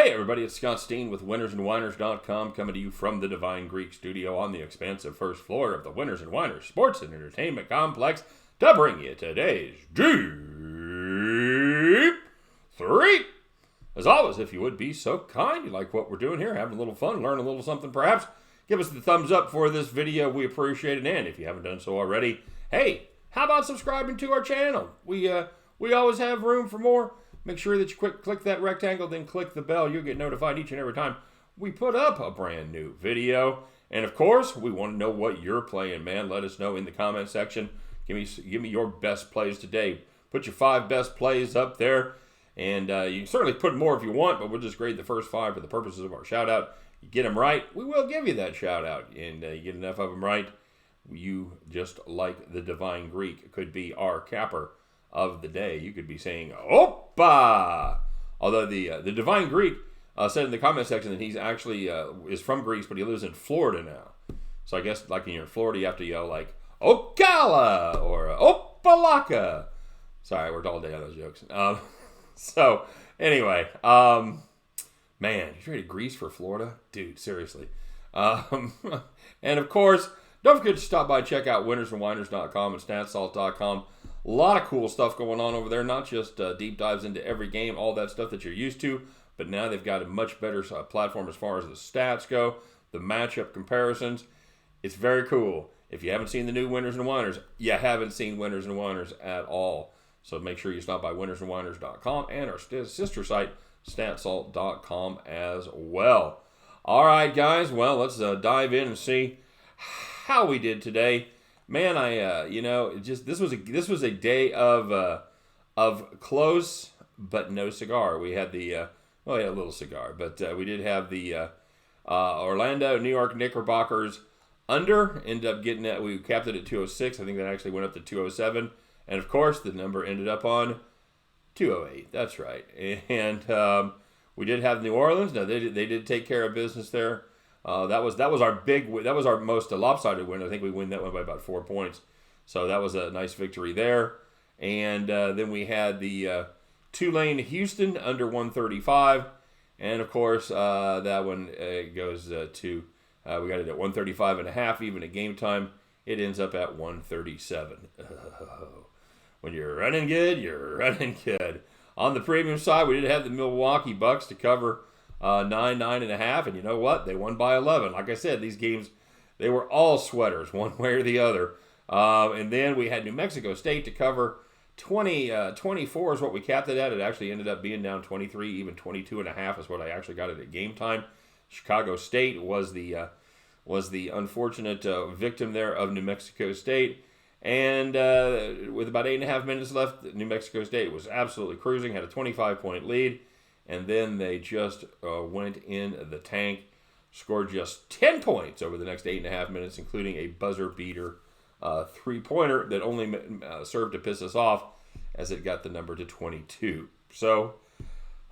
Hey everybody, it's Scott Steen with winnersandwhiners.com coming to you from the Divine Greek studio on the expansive first floor of the Winners and Whiners Sports and Entertainment Complex to bring you today's Deep-3. As always, if you would be so kind, you like what we're doing here, having a little fun, learn a little something perhaps, give us the thumbs up for this video. We appreciate it. And if you haven't done so already, hey, how about subscribing to our channel? We always have room for more. Make sure that you click that rectangle, then click the bell. You'll get notified each and every time we put up a brand new video. And of course, we want to know what you're playing, man. Let us know in the comment section. Give me your best plays today. Put your 5 best plays up there. And you can certainly put more if you want, but we'll just grade the first 5 for the purposes of our shout out. You get them right, we will give you that shout out. And you get enough of them right, you, just like the Divine Greek, could be our capper of the day. You could be saying "Opa!" Although the Divine Greek said in the comment section that he's actually is from Greece, but he lives in Florida now. So I guess like when you're in Florida, you have to yell like "Ocala" or "Opalaka." Sorry, I worked all day on those jokes. So anyway, man, you traded Greece for Florida, dude? Seriously. And of course, don't forget to stop by and check out winnersandwhiners.com and statsalt.com. A lot of cool stuff going on over there, not just deep dives into every game, all that stuff that you're used to, but now they've got a much better platform as far as the stats go, the matchup comparisons. It's very cool. If you haven't seen the new Winners and Whiners, you haven't seen Winners and Whiners at all. So make sure you stop by winnersandwhiners.com and our sister site, statsalt.com as well. All right, guys, well, let's dive in and see how we did today. Man, this was a day of close but no cigar. We had we had a little cigar, but we did have the Orlando, New York Knickerbockers under. Ended up getting that. We capped it at 206. I think that actually went up to 207, and of course the number ended up on 208. That's right. And we did have New Orleans. Now they did take care of business there. That was our most lopsided win. I think we win that one by about 4 points. So that was a nice victory there. And then we had the Tulane Houston under 135. And of course, that one goes to, we got it at 135.5 even at game time. It ends up at 137. When you're running good, you're running good. On the premium side, we did have the Milwaukee Bucks to cover 9.5, and you know what? They won by 11. Like I said, these games, they were all sweaters, one way or the other. And then we had New Mexico State to cover 24 is what we capped it at. It actually ended up being down 23, even 22.5 is what I actually got it at game time. Chicago State was the unfortunate victim there of New Mexico State. And with about 8.5 minutes left, New Mexico State was absolutely cruising, had a 25-point lead. And then they just went in the tank, scored just 10 points over the next 8.5 minutes, including a buzzer beater 3-pointer that only served to piss us off as it got the number to 22. So,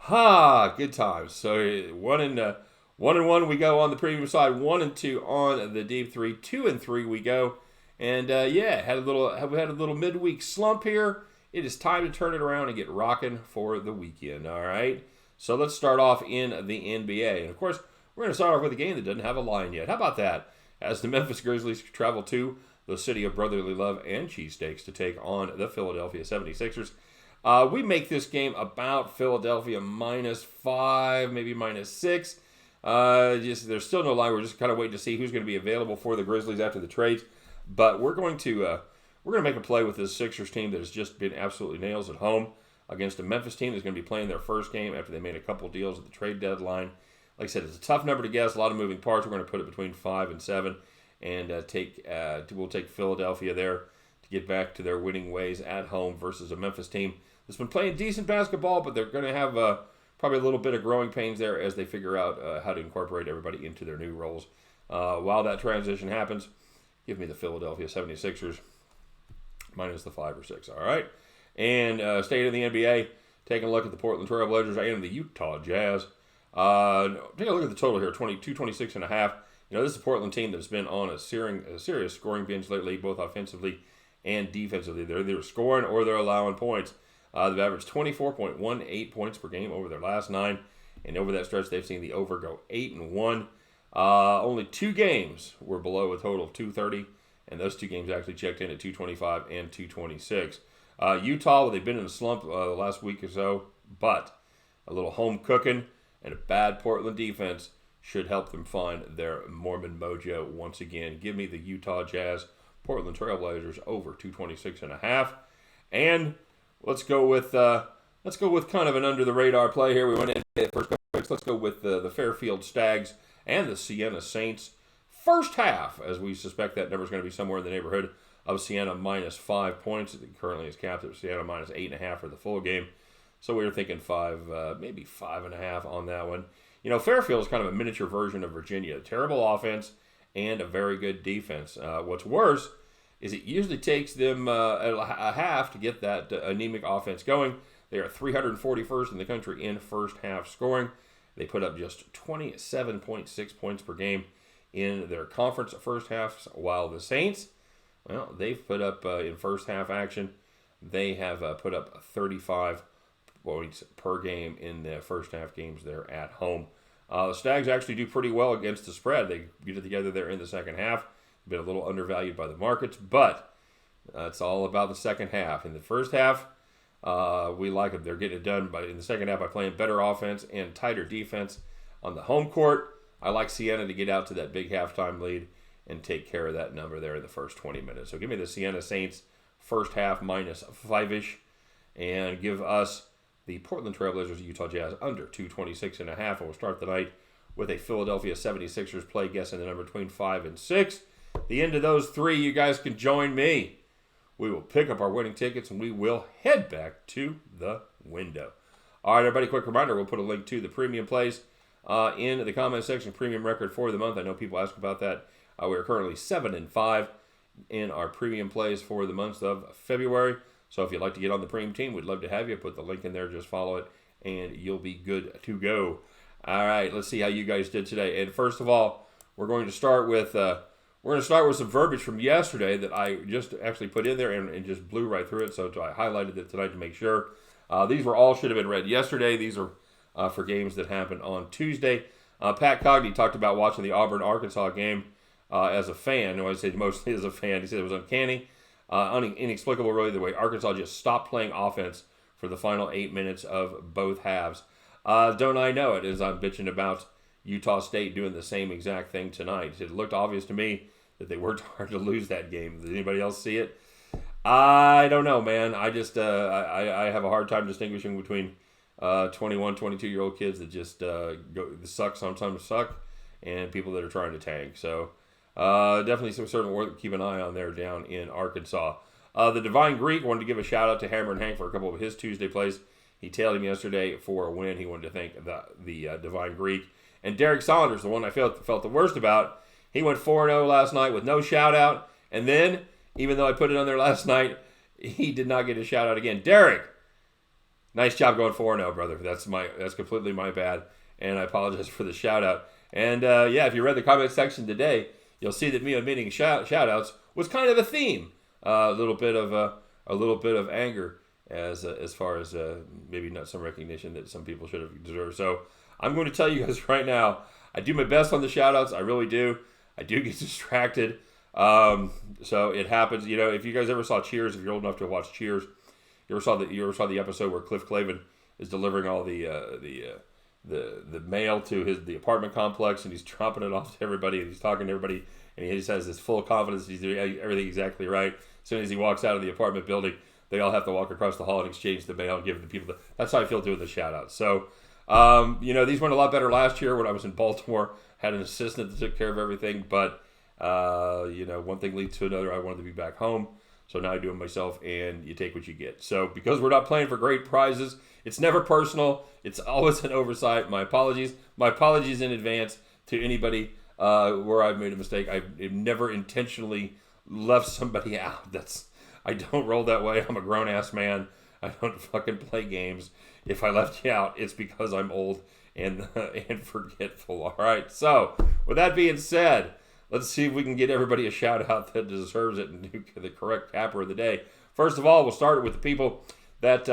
good times. So 1-1 we go on the premium side, 1-2 on the Deep-3, 2-3 we go. And we had a little midweek slump here. It is time to turn it around and get rocking for the weekend. All right. So let's start off in the NBA. And, of course, we're going to start off with a game that doesn't have a line yet. How about that? As the Memphis Grizzlies travel to the city of brotherly love and cheesesteaks to take on the Philadelphia 76ers. We make this game about Philadelphia -5, maybe -6. There's still no line. We're just kind of waiting to see who's going to be available for the Grizzlies after the trades. But we're going to make a play with this Sixers team that has just been absolutely nails at home against a Memphis team that's going to be playing their first game after they made a couple deals at the trade deadline. Like I said, it's a tough number to guess, a lot of moving parts. We're going to put it between 5 and 7, and we'll take Philadelphia there to get back to their winning ways at home versus a Memphis team that's been playing decent basketball, but they're going to have probably a little bit of growing pains there as they figure out how to incorporate everybody into their new roles. While that transition happens, give me the Philadelphia 76ers minus the 5 or 6, all right? And staying in the NBA, taking a look at the Portland Trail Blazers and the Utah Jazz. Take a look at the total here, 26.5. You know, this is a Portland team that's been on a serious scoring binge lately, both offensively and defensively. They're either scoring or they're allowing points. They've averaged 24.18 points per game over their last 9. And over that stretch, they've seen the over go 8-1. Only 2 games were below a total of 230, and those 2 games actually checked in at 225 and 226. Utah, well, they've been in a slump the last week or so, but a little home cooking and a bad Portland defense should help them find their Mormon mojo once again. Give me the Utah Jazz, Portland Trailblazers over 226.5, and let's go with kind of an under the radar play here. We went into the first picks. Let's go with the Fairfield Stags and the Siena Saints. First half, as we suspect that number is going to be somewhere in the neighborhood of Siena minus 5 points. It currently is capped at Siena minus 8.5 for the full game. So we were thinking 5, maybe 5.5 on that one. You know, Fairfield is kind of a miniature version of Virginia. Terrible offense and a very good defense. What's worse is it usually takes them a half to get that anemic offense going. They are 341st in the country in first half scoring. They put up just 27.6 points per game in their conference first half, while the Saints, well, they've put up in first half action, they have put up 35 points per game in the first half games there at home. The Stags actually do pretty well against the spread. They get it together there in the second half. Been a little undervalued by the markets, but it's all about the second half. In the first half, we like them. They're getting it done in the second half by playing better offense and tighter defense. On the home court, I like Siena to get out to that big halftime lead and take care of that number there in the first 20 minutes. So give me the Siena Saints first half minus 5-ish, and give us the Portland Trailblazers Utah Jazz under 226.5. And we'll start the night with a Philadelphia 76ers play guessing the number between 5 and 6. The end of those 3, you guys can join me. We will pick up our winning tickets, and we will head back to the window. All right, everybody, quick reminder, we'll put a link to the premium plays in the comment section, premium record for the month. I know people ask about that. We are currently 7-5 in our premium plays for the month of February. So if you'd like to get on the premium team, we'd love to have you. Put the link in there, just follow it, and you'll be good to go. All right, let's see how you guys did today. And first of all, we're going to start with some verbiage from yesterday that I just actually put in there and just blew right through it. So I highlighted it tonight to make sure. These should have been read yesterday. These are for games that happened on Tuesday. Pat Cogney talked about watching the Auburn-Arkansas game as a fan. I say mostly as a fan. He said it was uncanny, inexplicable really, the way Arkansas just stopped playing offense for the final 8 minutes of both halves. Don't I know it, as I'm bitching about Utah State doing the same exact thing tonight. It looked obvious to me that they worked hard to lose that game. Did anybody else see it? I don't know, man. I just I have a hard time distinguishing between 21, 22-year-old kids that just sometimes suck, and people that are trying to tank. So definitely some certain work to keep an eye on there down in Arkansas. The Divine Greek wanted to give a shout out to Hammer and Hank for a couple of his Tuesday plays. He tailed him yesterday for a win. He wanted to thank the Divine Greek. And Derek Saunders, the one I felt the worst about, he went 4-0 last night with no shout out. And then, even though I put it on there last night, he did not get a shout out again. Derek, nice job going 4-0, brother. That's completely my bad, and I apologize for the shout out. And if you read the comment section today, you'll see that me omitting shout outs was kind of a theme. A little bit of anger as far as maybe not some recognition that some people should have deserved. So I'm going to tell you guys right now, I do my best on the shout outs. I really do. I do get distracted. So it happens. You know, if you guys ever saw Cheers, if you're old enough to watch Cheers, you ever saw the episode where Cliff Clavin is delivering all the mail to the apartment complex, and he's dropping it off to everybody, and he's talking to everybody, and he just has this full confidence he's doing everything exactly right. As soon as he walks out of the apartment building, they all have to walk across the hall and exchange the mail and give it to people. That's how I feel doing the shout outs. So these went a lot better last year when I was in Baltimore. Had an assistant that took care of everything, but one thing leads to another. I wanted to be back home, so now I do it myself, and you take what you get. So because we're not playing for great prizes, it's never personal. It's always an oversight. My apologies. My apologies in advance to anybody where I've made a mistake. I've never intentionally left somebody out. I don't roll that way. I'm a grown-ass man. I don't fucking play games. If I left you out, it's because I'm old and forgetful. All right. So with that being said, let's see if we can get everybody a shout out that deserves it and do the correct capper of the day. First of all, we'll start with the people that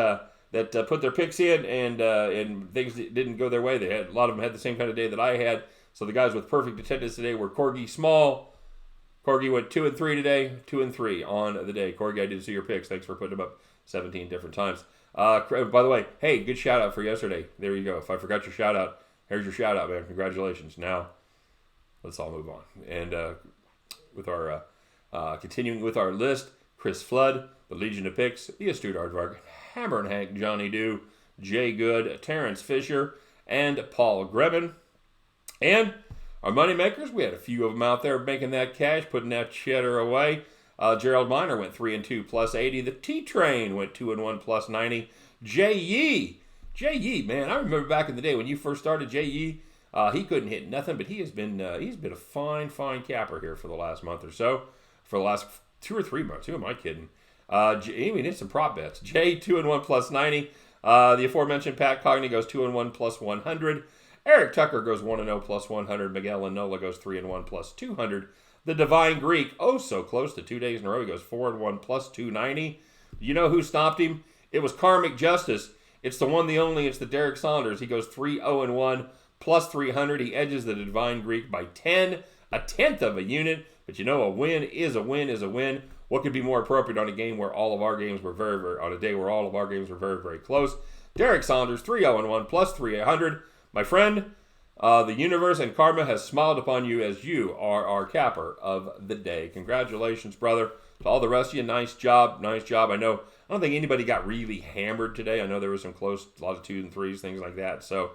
that put their picks in, and things didn't go their way. A lot of them had the same kind of day that I had. So the guys with perfect attendance today were Corgi Small. Corgi went 2-3 today, 2-3 on the day. Corgi, I did see your picks. Thanks for putting them up 17 different times. By the way, hey, good shout out for yesterday. There you go. If I forgot your shout out, here's your shout out, man. Congratulations. Now, let's all move on. And with our continuing with our list, Chris Flood, the Legion of Picks, the Astute Aardvark, Hammer and Hank, Johnny Dew, Jay Good, Terrence Fisher, and Paul Grebin. And our moneymakers, we had a few of them out there making that cash, putting that cheddar away. Gerald Miner went 3-2 plus 80. The T-Train went 2-1 plus 90. Jay Yee, man, I remember back in the day when you first started. Jay Yee, he couldn't hit nothing, but he's been a fine capper here for the last month or so. For the last 2 or 3 months. Who am I kidding? We did some prop bets. Jay 2-1 plus 90. The aforementioned Pat Cogney goes 2-1 plus 100. Eric Tucker goes 1-0 plus 100. Miguel Lanola goes 3-1 plus 200. The Divine Greek, oh so close to 2 days in a row. He goes 4-1 plus 290. You know who stopped him? It was Karmic Justice. It's the one, the only. It's the Derek Saunders. He goes 3-0-1 plus 300. He edges the Divine Greek by 10, a tenth of a unit. But you know, a win is a win is a win. What could be more appropriate on a game where all of our games were on a day where all of our games were very close? Derek Saunders, 3-0-1 plus 300. My friend, the universe and karma has smiled upon you as you are our capper of the day. Congratulations, brother. To all the rest of you, nice job. I don't think anybody got really hammered today. I know there was some close, a lot of 2s and 3s, things like that. So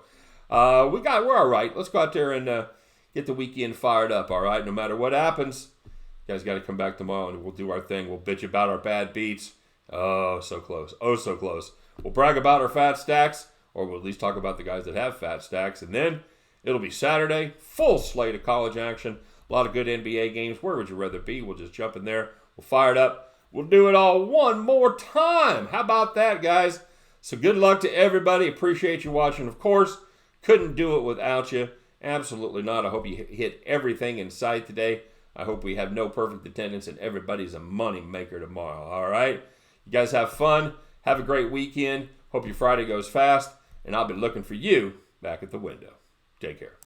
we're all right. Let's go out there and get the weekend fired up, all right? No matter what happens, you guys got to come back tomorrow and we'll do our thing. We'll bitch about our bad beats. Oh, so close. Oh, so close. We'll brag about our fat stacks, or we'll at least talk about the guys that have fat stacks. And then it'll be Saturday, full slate of college action, a lot of good NBA games. Where would you rather be? We'll just jump in there. We'll fire it up. We'll do it all one more time. How about that, guys? So good luck to everybody. Appreciate you watching, of course. Couldn't do it without you. Absolutely not. I hope you hit everything in sight today. I hope we have no perfect attendance and everybody's a money maker tomorrow. All right? You guys have fun. Have a great weekend. Hope your Friday goes fast. And I'll be looking for you back at the window. Take care.